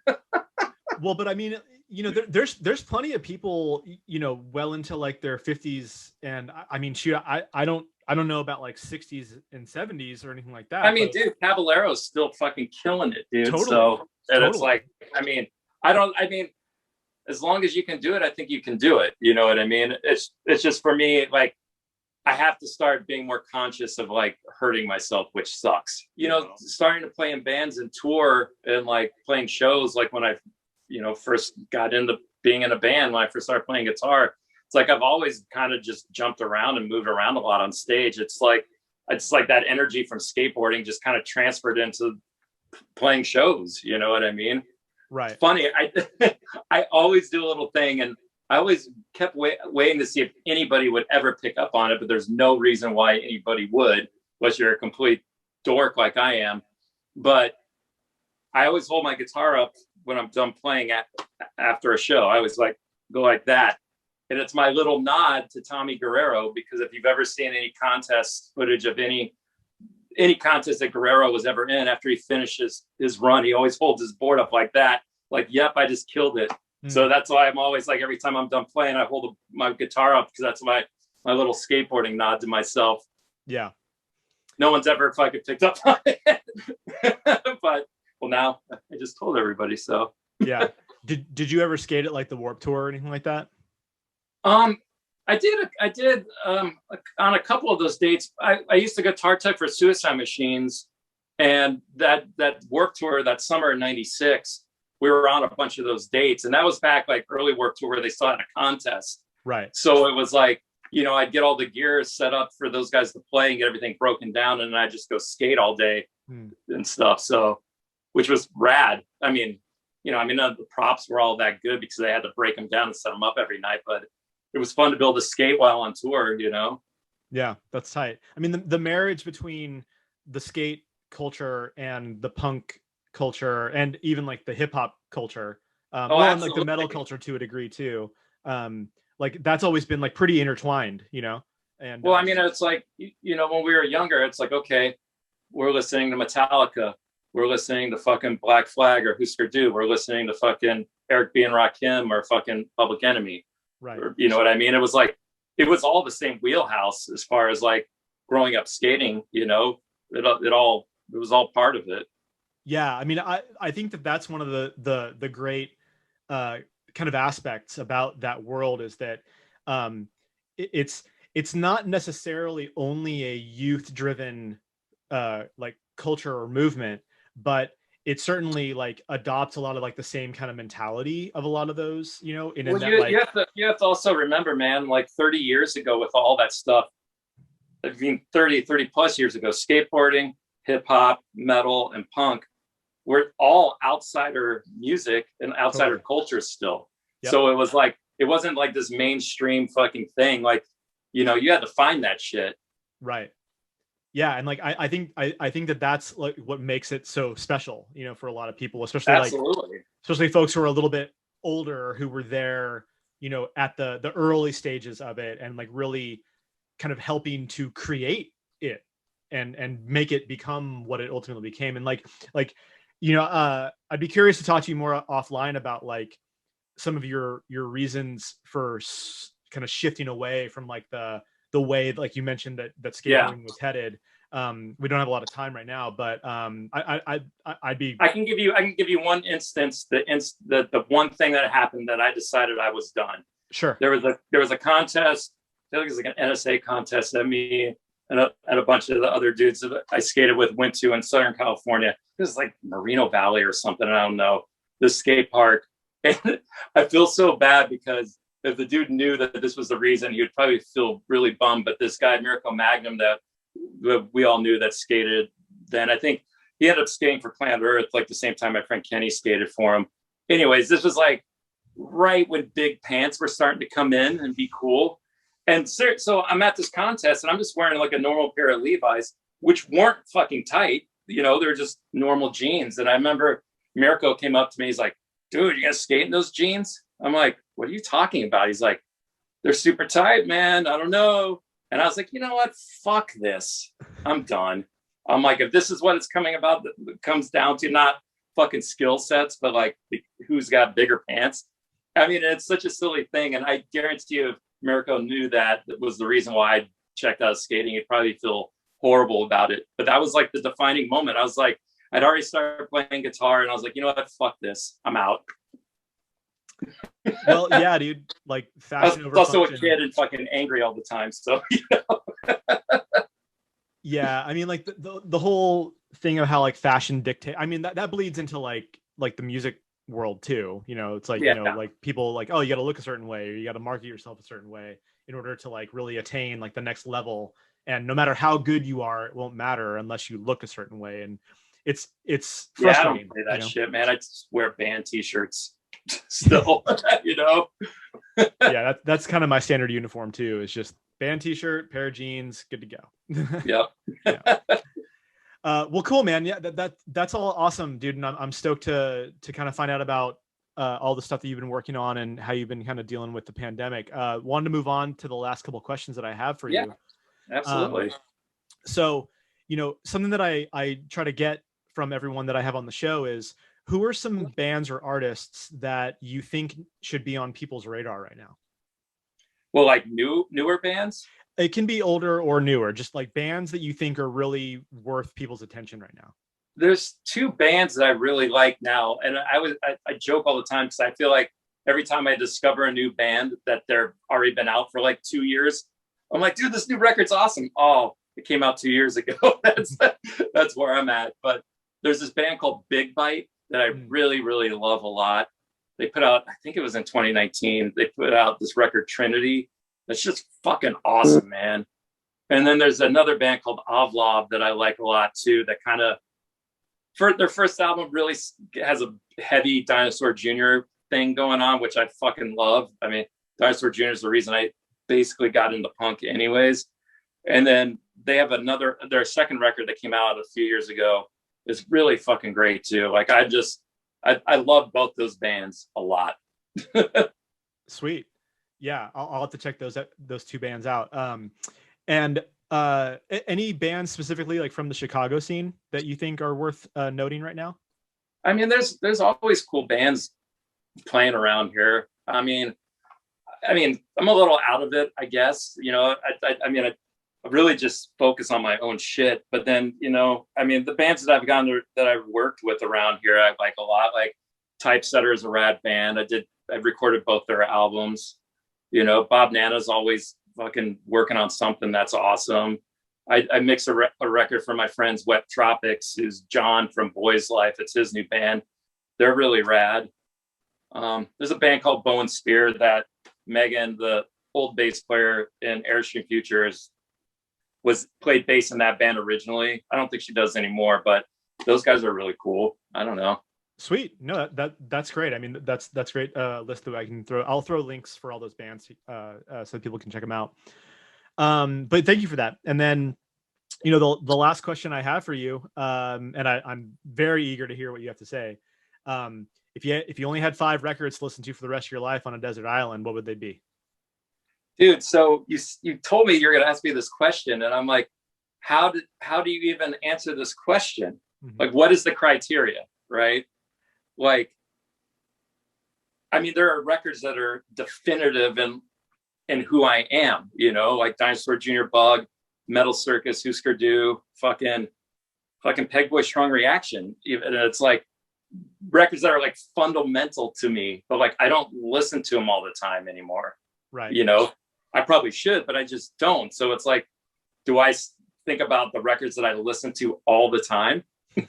Well, but I mean, there's plenty of people, well into like their 50s. And I mean, shoot, I don't know about like 60s and 70s or anything like that.
I mean, dude, Caballero's still fucking killing it, dude.
Totally.
So, and it's like, I mean, as long as you can do it, I think you can do it. You know what I mean? It's just for me, like, I have to start being more conscious of like hurting myself, which sucks. Starting to play in bands and tour and like playing shows, like when I, first got into being in a band, when I first started playing guitar, it's like I've always kind of just jumped around and moved around a lot on stage. It's like that energy from skateboarding just kind of transferred into playing shows. You know what I mean?
Right.
It's funny. I always do a little thing, and I always kept waiting to see if anybody would ever pick up on it, but there's no reason why anybody would, unless you're a complete dork like I am. But I always hold my guitar up when I'm done playing after a show. I always go like that. And it's my little nod to Tommy Guerrero, because if you've ever seen any contest footage of any contest that Guerrero was ever in, after he finishes his run, he always holds his board up like that. Like, yep, I just killed it. So that's why I'm always like, every time I'm done playing, I hold my guitar up, because that's my little skateboarding nod to myself.
Yeah.
No one's ever fucking picked up on it. But, well, now I just told everybody, so.
Yeah. Did you ever skate at like the Warped Tour or anything like that?
I did on a couple of those dates. I used to guitar tech for Suicide Machines, and that Warped Tour that summer in '96, we were on a bunch of those dates, and that was back like early Warped Tour where they still had a contest.
Right.
So it was like, I'd get all the gear set up for those guys to play and get everything broken down, and then I'd just go skate all day and stuff. So, which was rad. I mean, none of the props were all that good because they had to break them down and set them up every night, but it was fun to be able to skate while on tour,
Yeah, that's tight. I mean, the marriage between the skate culture and the punk culture, and even like the hip hop culture, and like the metal culture to a degree too. Like that's always been like pretty intertwined, And
well, I mean, it's like, when we were younger, it's like, okay, we're listening to Metallica, we're listening to fucking Black Flag or Husker Du, we're listening to fucking Eric B. and Rakim or fucking Public Enemy.
Right.
Or, you know what I mean? It was like, it was all the same wheelhouse as far as like growing up skating, you know, it was all part of it.
Yeah, I mean, I think that that's one of the great kind of aspects about that world is that um, it's not necessarily only a youth driven like culture or movement, but it certainly like adopts a lot of like the same kind of mentality of a lot of those, you know, in
Well,
that like
you have to also remember, man, like 30 years ago with all that stuff, I mean, 30 plus years ago, skateboarding, hip hop, metal, and punk were all outsider music and outsider
totally.
culture still.
Yep.
So it was like, it wasn't like this mainstream fucking thing. Like, you know, you had to find that shit.
Right. Yeah, and like I think that that's like what makes it so special, you know, for a lot of people,
Absolutely.
especially folks who are a little bit older who were there, you know, at the early stages of it and like really kind of helping to create it and make it become what it ultimately became. And like you know, I'd be curious to talk to you more offline about like some of your reasons for kind of shifting away from like the way like you mentioned that
Yeah.
skateboarding was headed. We don't have a lot of time right now, but I'd be.
I can give you one instance. The one thing that happened that I decided I was done.
Sure.
There was a contest. I think it was like an NSA contest that me and a bunch of the other dudes that I skated with went to in Southern California. This is like Moreno Valley or something. I don't know, the skate park. And I feel so bad because if the dude knew that this was the reason, he would probably feel really bummed. But this guy, Miracle Magnum, that we all knew that skated then, I think he ended up skating for Planet Earth like the same time my friend Kenny skated for him. Anyways, this was like right when big pants were starting to come in and be cool. And so I'm at this contest and I'm just wearing like a normal pair of Levi's, which weren't fucking tight. You know, they're just normal jeans. And I remember Mirko came up to me. He's like, dude, you gonna skate in those jeans? I'm like, what are you talking about? He's like, they're super tight, man. I don't know. And I was like, you know what? Fuck this. I'm done. I'm like, if this is what it's comes down to, not fucking skill sets, but like who's got bigger pants. I mean, it's such a silly thing. And I guarantee you, if Mirko knew that was the reason why I checked out skating, he'd probably feel horrible about it. But that was like the defining moment. I was like, I'd already started playing guitar and I was like, you know what? Fuck this. I'm out.
Well, yeah, dude, like fashion
I was also
function.
a kid and fucking angry all the time. So, you know.
Yeah, I mean, like the whole thing of how like fashion dictate. I mean, that bleeds into like the music world too. You know, it's like,
Yeah.
you know, like people like, oh, you got to look a certain way or you got to market yourself a certain way in order to like really attain like the next level. And no matter how good you are, it won't matter unless you look a certain way. And it's frustrating.
Yeah, I don't play that
you know?
shit, man. I just wear band t-shirts still, you know.
Yeah, that's kind of my standard uniform too. It's just band t-shirt, pair of jeans, good to go.
Yep.
Yeah. Well, cool, man. Yeah, that's all awesome, dude. And I'm stoked to kind of find out about all the stuff that you've been working on and how you've been kind of dealing with the pandemic. Wanted to move on to the last couple of questions that I have for you.
Absolutely.
So, you know, something that I try to get from everyone that I have on the show is, who are some bands or artists that you think should be on people's radar right now?
Well, like newer bands?
It can be older or newer, just like bands that you think are really worth people's attention right now.
There's two bands that I really like now. And I joke all the time because I feel like every time I discover a new band that they're already been out for like 2 years, I'm like, dude, this new record's awesome. Oh, it came out 2 years ago. That's where I'm at. But there's this band called Big Bite that I really, really love a lot. They put out, I think it was in 2019, they put out this record Trinity. That's just fucking awesome, man. And then there's another band called Avlov that I like a lot too, that kind of, for their first album really has a heavy Dinosaur Jr. thing going on, which I fucking love. I mean, Dinosaur Jr. is the reason I basically got into punk anyways. And then they have their second record that came out a few years ago is really fucking great too. Like I love both those bands a lot.
Sweet. Yeah, I'll have to check those two bands out. And any bands specifically like from the Chicago scene that you think are worth noting right now?
I mean, there's always cool bands playing around here. I mean, I'm a little out of it, I guess. You know, I mean, really just focus on my own shit. But then, you know, I mean, the bands that I've gone to, that I've worked with around here, I like a lot. Like Typesetter is a rad band. I've recorded both their albums. You know, Bob Nana's always fucking working on something that's awesome. I mix a record for my friends Wet Tropics, who's John from Boys Life. It's his new band. They're really rad. There's a band called Bow and Spear that Megan, the old bass player in Airstream Futures, played bass in that band originally. I don't think she does anymore, but those guys are really cool. I don't know.
Sweet. No, that's great. I mean, that's great list that I can throw. I'll throw links for all those bands so people can check them out. But thank you for that. And then, you know, the last question I have for you, and I'm very eager to hear what you have to say. If you only had 5 records to listen to for the rest of your life on a desert island, what would they be?
Dude, so you told me you're going to ask me this question, and I'm like, how do you even answer this question? Mm-hmm. Like, what is the criteria, right? Like, I mean, there are records that are definitive in who I am, you know, like Dinosaur Jr. Bug, Metal Circus, Husker Du, fucking Pegboy Strong Reaction. And it's like records that are like fundamental to me, but like I don't listen to them all the time anymore.
Right.
You know, I probably should, but I just don't. So it's like, do I think about the records that I listen to all the time?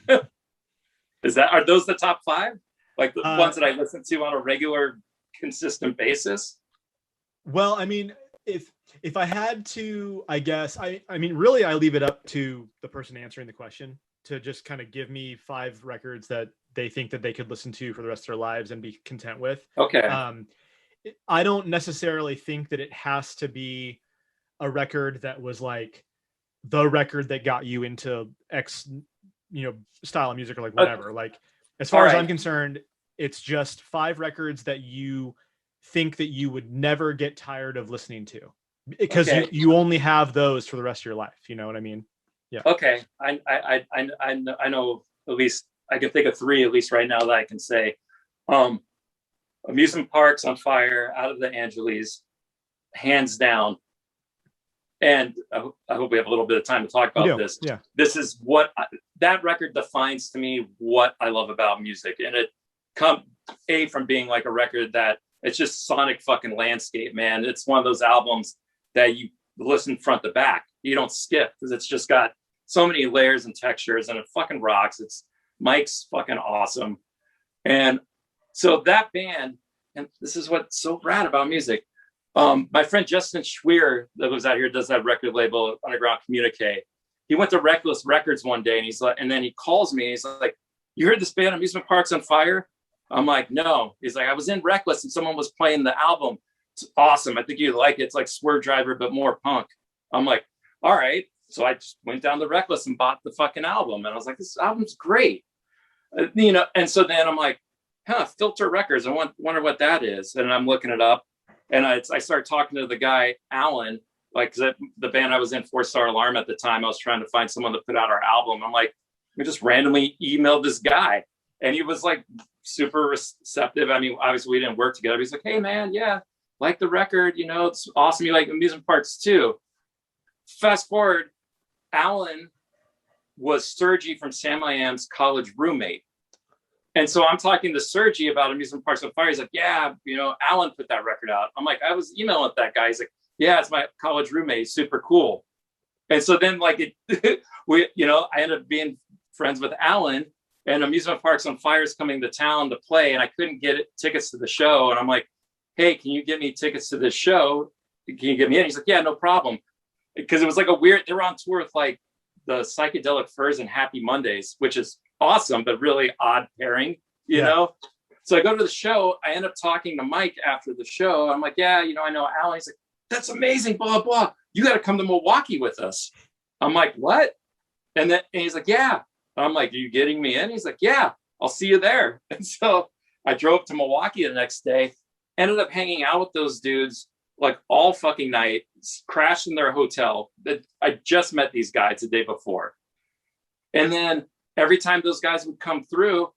Are those the top 5? Like the ones that I listen to on a regular, consistent basis?
Well, I mean, if I had to, I guess, I mean, really, I leave it up to the person answering the question to just kind of give me 5 records that they think that they could listen to for the rest of their lives and be content with.
Okay.
I don't necessarily think that it has to be a record that was like the record that got you into X, you know, style of music or like whatever. Like, as far as I'm concerned, it's just 5 records that you think that you would never get tired of listening to, because you only have those for the rest of your life. You know what I mean? Yeah.
Okay. I know, at least I can think of 3 at least right now that I can say. Amusement Parks on Fire, Out of the Angeles, hands down. And I hope we have a little bit of time to talk about this.
Yeah.
This is that record defines to me what I love about music. And it come from being like a record that it's just sonic fucking landscape, man. It's one of those albums that you listen front to back. You don't skip, because it's just got so many layers and textures, and it fucking rocks. Mike's fucking awesome. And so that band, and this is what's so rad about music. My friend Justin Schweer, that was out here, does that record label, Underground Communique. He went to Reckless Records one day, and he's like, and then he calls me. He's like, "You heard this band, Amusement Parks on Fire?" I'm like, "No." He's like, "I was in Reckless, and someone was playing the album. It's awesome. I think you'd like it. It's like Swerve Driver, but more punk." I'm like, "All right." So I just went down to Reckless and bought the fucking album, and I was like, "This album's great." You know, and so then I'm like, Filter Records. I wonder what that is. And I'm looking it up, and I started talking to the guy, Alan, like the band I was in, 4 Star Alarm at the time. I was trying to find someone to put out our album. I'm like, we just randomly emailed this guy, and he was like super receptive. I mean, obviously we didn't work together. He's like, "Hey man, yeah, like the record, you know, it's awesome. You like Amusement Parks too." Fast forward, Alan was Sergi from Sam I Am's college roommate. And so I'm talking to Sergi about Amusement Parks on Fire. He's like, "Yeah, you know, Alan put that record out." I'm like, "I was emailing with that guy." He's like, "Yeah, it's my college roommate. Super cool." And so then like I ended up being friends with Alan, and Amusement Parks on Fire is coming to town to play, and I couldn't get tickets to the show. And I'm like, "Hey, can you get me tickets to this show? Can you get me in?" He's like, "Yeah, no problem." Because it was like they were on tour with like the Psychedelic Furs and Happy Mondays, which is awesome, but really odd pairing, you know? So I go to the show. I end up talking to Mike after the show. I'm like, "Yeah, you know, I know Alan." He's like, "That's amazing, blah, blah. You got to come to Milwaukee with us." I'm like, "What?" And he's like, "Yeah." I'm like, "Are you getting me in?" He's like, "Yeah, I'll see you there." And so I drove to Milwaukee the next day, ended up hanging out with those dudes like all fucking night, crashed in their hotel. I just met these guys the day before. And then every time those guys would come through,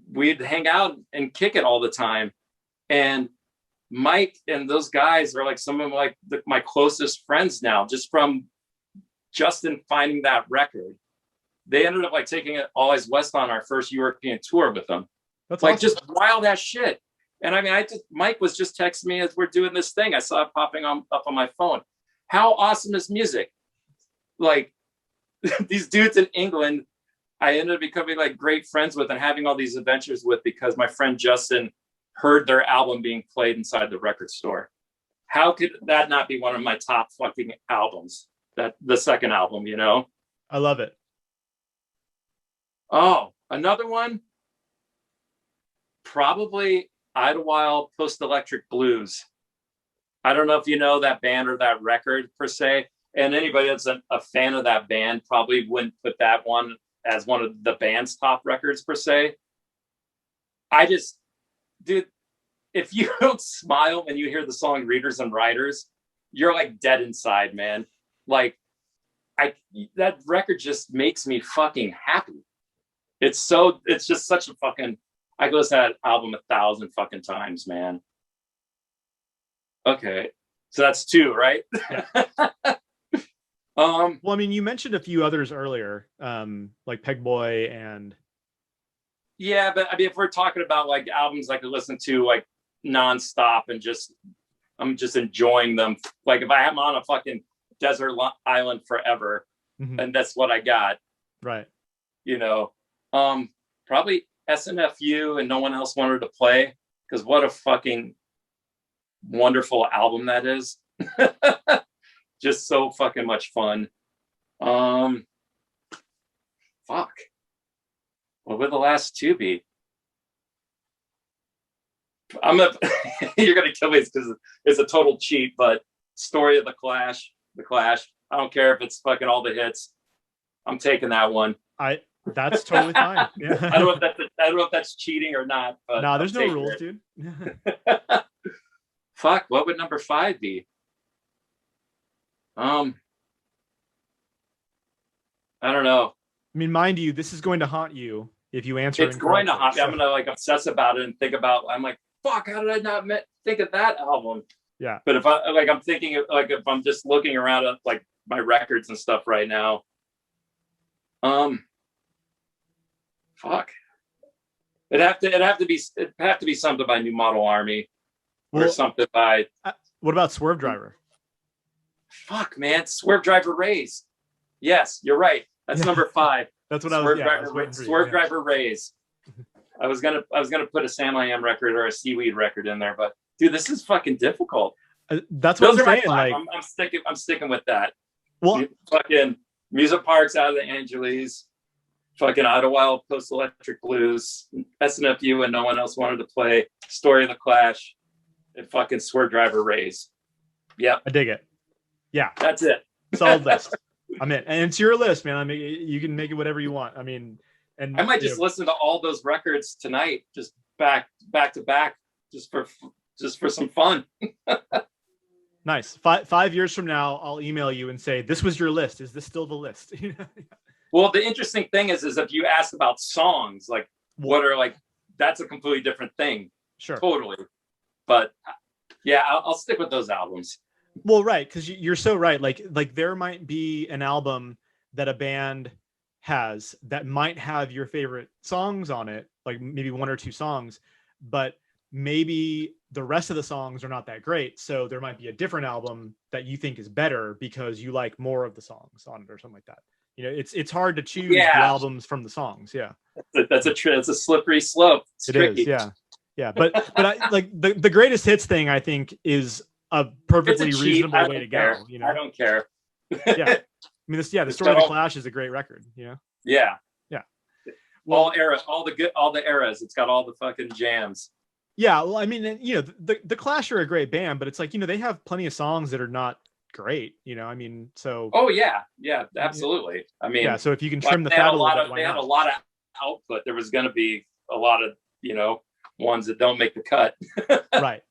we'd hang out and kick it all the time. And Mike and those guys are like some of my closest friends now, just from Justin finding that record, they ended up like taking it All Eyes West on our first European tour with them.
That's
like
awesome.
Just wild ass shit. And I mean, Mike was just texting me as we're doing this thing. I saw it popping up on my phone. How awesome is music? Like these dudes in England, I ended up becoming like great friends with and having all these adventures with because my friend Justin heard their album being played inside the record store. How could that not be one of my top fucking albums? That the second album, you know?
I love it.
Oh, another one? Probably Idlewild Post Electric Blues. I don't know if you know that band or that record per se. And anybody that's a fan of that band probably wouldn't put that one as one of the band's top records per se. Dude, if you don't smile when you hear the song Readers and Writers, you're like dead inside, man. Like that record just makes me fucking happy. It's just such a fucking, I go to that album 1,000 fucking times, man. Okay. So that's 2, right?
Yeah. Well, I mean, you mentioned a few others earlier, like Peg Boy and.
Yeah, but I mean, if we're talking about like albums I could listen to like nonstop and I'm just enjoying them. Like if I am on a fucking desert island forever, and that's what I got.
Right.
You know, probably SNFU and No One Else Wanted to Play, because what a fucking wonderful album that is. Just so fucking much fun. Fuck. What would the last 2 be? You're gonna kill me because it's a total cheat, but Story of the Clash. I don't care if it's fucking all the hits. I'm taking that one.
That's totally fine. Yeah.
I don't know if that's cheating or not. But
nah, there's no rules, dude.
Fuck. What would number 5 be? I don't know.
I mean, mind you, this is going to haunt you if you answer.
It's going to haunt me. I'm gonna like obsess about it and think about. I'm like, fuck. How did I not think of that album?
Yeah.
But if I'm thinking of, like, if I'm just looking around at like my records and stuff right now, fuck. It'd have to be something by New Model Army, or something by.
What about Swerve Driver?
Fuck, man, Swerve Driver Rays. Yes, you're right. That's number 5.
That's what
Swerve
I was waiting for.
Swerve Driver Rays. I was gonna put a Sam I Am record or a Seaweed record in there, but dude, this is fucking difficult.
That's what I'm saying. Like,
I'm sticking with that.
Well,
fucking Music Parks Out of the Angeles, fucking Idlewild Post Electric Blues, SNFU and No One Else Wanted to Play, Story of the Clash, and fucking Swerve Driver Rays. Yep,
I dig it. Yeah,
that's it.
Solid list. I'm in, and it's your list, man. I mean, you can make it whatever you want. I mean, and
I might just listen to all those records tonight, just back to back, just for some fun.
Nice. 5 years from now, I'll email you and say, "This was your list. Is this still the list?"
Well, the interesting thing is if you ask about songs, like what are like, that's a completely different thing.
Sure.
Totally. But yeah, I'll stick with those albums.
Well, right, because you're so right. Like there might be an album that a band has that might have your favorite songs on it, like maybe 1 or 2 songs, but maybe the rest of the songs are not that great. So there might be a different album that you think is better because you like more of the songs on it or something like that. You know, it's hard to choose the albums from the songs. Yeah,
that's a slippery slope. It's tricky.
Is. Yeah. But I, like the greatest hits thing, I think, is a perfectly reasonable way to go. You know,
I don't care.
Yeah, I mean, the Story of the Clash is a great record. You know.
Yeah.
Well,
all eras, all the eras. It's got all the fucking jams.
Yeah, well, I mean, you know, the Clash are a great band, but it's like, you know, they have plenty of songs that are not great. You know, I mean, so.
Oh yeah, absolutely. I mean,
yeah. So if you can trim the fat a little bit,
they had a lot of output. There was going to be a lot of, you know, ones that don't make the cut.
Right.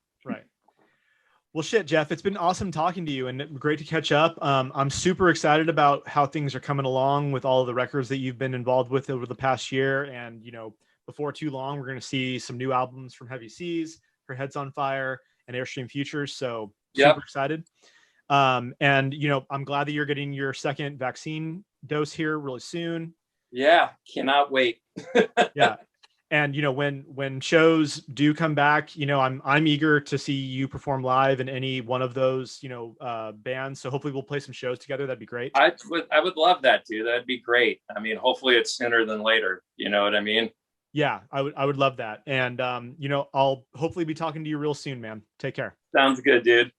Well, shit, Jeff, it's been awesome talking to you and great to catch up. I'm super excited about how things are coming along with all of the records that you've been involved with over the past year. And, you know, before too long, we're going to see some new albums from Heavy Seas, for Heads on Fire, and Airstream Futures. So super excited. And I'm glad that you're getting your second vaccine dose here really soon.
Yeah, cannot wait.
Yeah. And when shows do come back, I'm eager to see you perform live in any one of those bands. So hopefully we'll play some shows together. That'd be great.
I would love that too. That'd be great. I mean, hopefully it's sooner than later. You know what I mean?
Yeah, I would love that. And I'll hopefully be talking to you real soon, man. Take care.
Sounds good, dude.